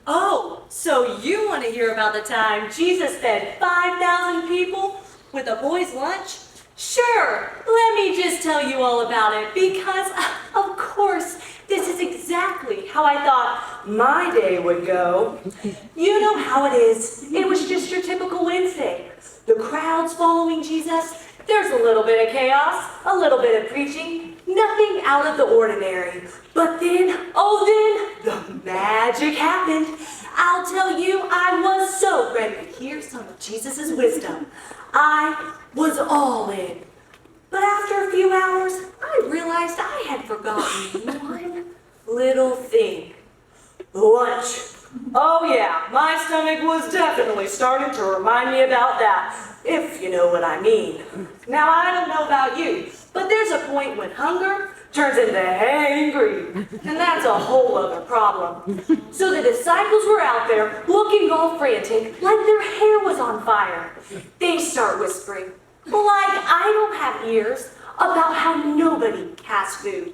Oh, so you want to hear about the time Jesus fed 5,000 people with a boy's lunch? Sure, let me just tell you all about it because, of course, this is exactly how I thought my day would go. You know how it is. It was just your typical Wednesday. The crowds following Jesus. There's a little bit of chaos, a little bit of preaching, nothing out of the ordinary. But then, the magic happened. I'll tell you, I was so ready to hear some of Jesus' wisdom. I was all in. But after a few hours, I realized I had forgotten one little thing. Lunch. Oh yeah, my stomach was definitely starting to remind me about that, if you know what I mean. Now, I don't know about you, but there's a point when hunger turns into hangry, and that's a whole other problem. So the disciples were out there looking all frantic, like their hair was on fire. They start whispering, like I don't have ears, about how nobody has food.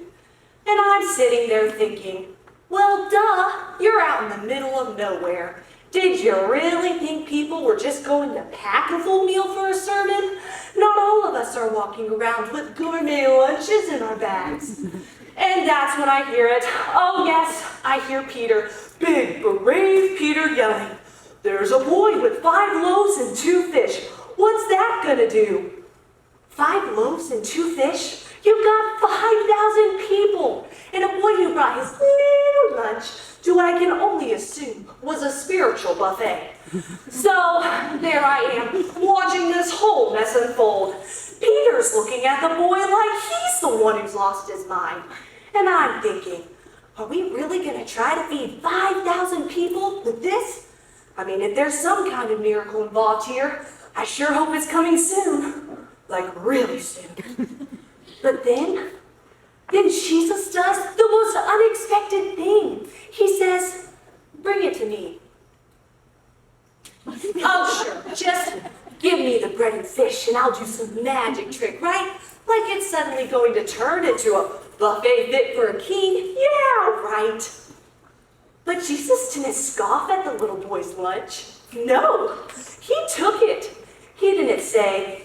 And I'm sitting there thinking, well, duh, you're out in the middle of nowhere. Did you really think people were just going to pack a full meal for a sermon? Not all of us are walking around with gourmet lunches in our bags. And that's when I hear it. Oh yes, I hear Peter, big, brave Peter yelling, there's a boy with 5 loaves and 2 fish. What's that gonna do? 5 loaves and 2 fish? You've got 5,000 people. And a boy who brought his little lunch to what I can only assume was a spiritual buffet. So there I am, watching this whole mess unfold. Peter's looking at the boy like he's the one who's lost his mind. And I'm thinking, are we really going to try to feed 5,000 people with this? I mean, if there's some kind of miracle involved here, I sure hope it's coming soon. Like really soon. But then Jesus does the most unexpected thing. He says, bring it to me. Oh, sure, just give me the bread and fish and I'll do some magic trick, right? Like it's suddenly going to turn into a buffet fit for a king. Yeah, right. But Jesus didn't scoff at the little boy's lunch. No, he took it. He didn't say,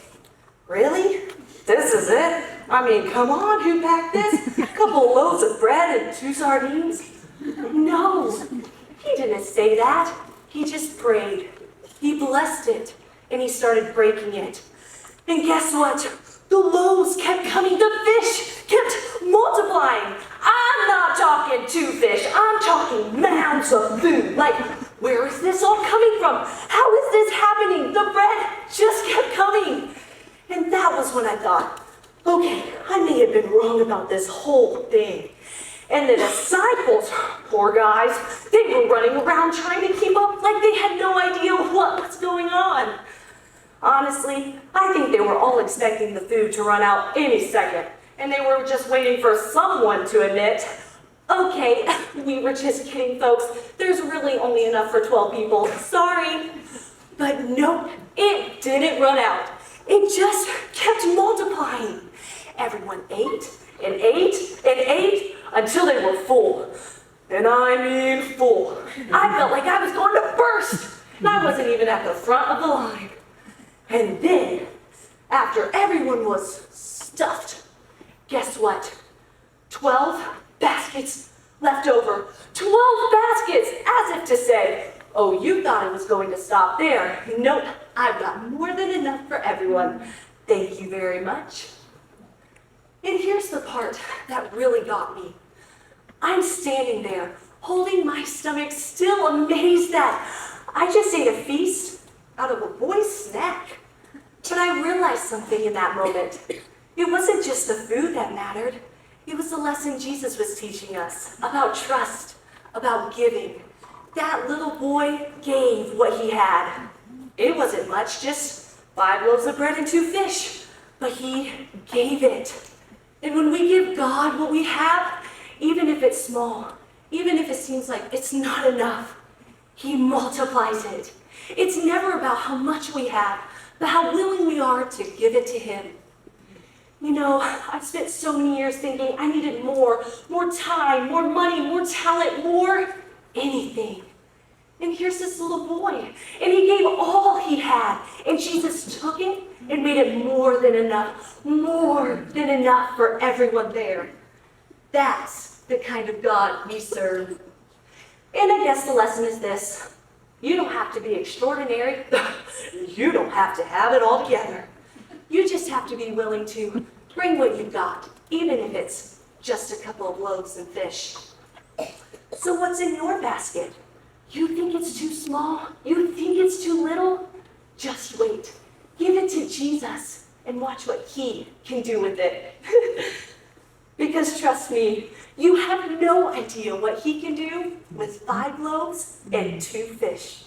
really? This is it? I mean, come on, who packed this? A couple of loaves of bread and 2 sardines? No, he didn't say that. He just prayed. He blessed it, and he started breaking it. And guess what? The loaves kept coming. The fish kept multiplying. I'm not talking 2 fish. I'm talking mounds of food. Like, where is this all coming from? How is this happening? The bread just kept coming. And that was when I thought, okay, I may have been wrong about this whole thing. And the disciples, poor guys, they were running around trying to keep up like they had no idea what was going on. Honestly, I think they were all expecting the food to run out any second. And they were just waiting for someone to admit, okay, we were just kidding, folks. There's really only enough for 12 people. Sorry. But nope, it didn't run out. It just kept multiplying. Everyone ate and ate and ate until they were full. And I mean full. I felt like I was going to burst. And I wasn't even at the front of the line. And then, after everyone was stuffed, guess what? 12 baskets left over. 12 baskets, as if to say, oh, you thought it was going to stop there. Nope, I've got more than enough for everyone. Thank you very much. And here's the part that really got me. I'm standing there, holding my stomach, still amazed that I just ate a feast out of a boy's snack. But I realized something in that moment. It wasn't just the food that mattered. It was the lesson Jesus was teaching us about trust, about giving. That little boy gave what he had. It wasn't much, just 5 loaves of bread and 2 fish. But he gave it. And when we give God what we have, even if it's small, even if it seems like it's not enough, he multiplies it. It's never about how much we have, but how willing we are to give it to him. You know, I've spent so many years thinking I needed more time, more money, more talent, more anything. And here's this little boy, and he gave all he had, and Jesus took it and made it more than enough for everyone there. That's the kind of God we serve. And I guess the lesson is this: you don't have to be extraordinary. You don't have to have it all together. You just have to be willing to bring what you've got, even if it's just a couple of loaves and fish. So what's in your basket? You think it's too small? You think it's too little? Just wait. Give it to Jesus and watch what he can do with it. Because trust me, you have no idea what he can do with 5 loaves and 2 fish.